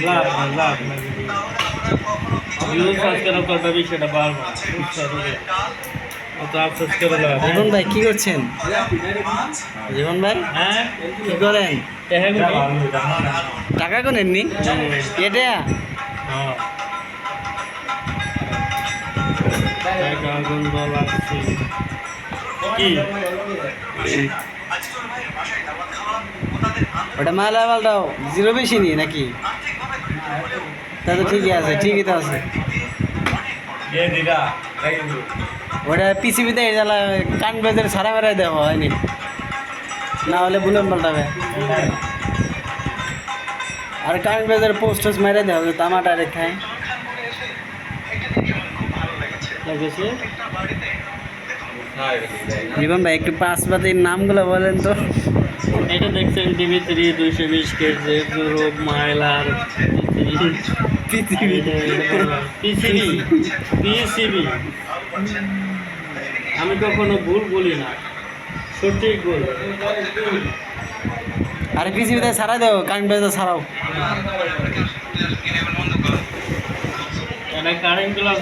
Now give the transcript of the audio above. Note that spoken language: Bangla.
লাভ না লাভ না ভিউ সাবস্ক্রাইব করবে বিষয়টা বারবার অত আফসোস করে লাভ জীবন ভাই কি করছেন? জীবন ভাই হ্যাঁ কি করেন? টাকা টাকা কোনেননি এটা হ্যাঁ টাকা গন্ধ লাগছে কি ওটা মালা মালটাও জিরো বেশি নি নাকি? তা তো ঠিকই আছে, ঠিকই তো আছে। ওটা পিসিবিতে জ্বালা কান বেজের সারা বেড়াই দেওয়া হয়নি, না হলে বুলেন পাল্টাবে। আর কান বেজের পোস্টাস মেরে দেওয়া হবে, তামা ডাইরেক্ট খায়। লাগেছে জীবন ভাই একটু পাঁচ পাতির নামগুলো বলেন তো। এটা দেখছেন TV3 220 কেজি ইউরোপ মাইলার পৃথিবী পিসিবি আমি কখনো ভুল বলি না, সঠিক বলি। আরে পৃথিবীতে ছাড়া দেও, কান বেজে ছাড়াও। এটা কারেন্ট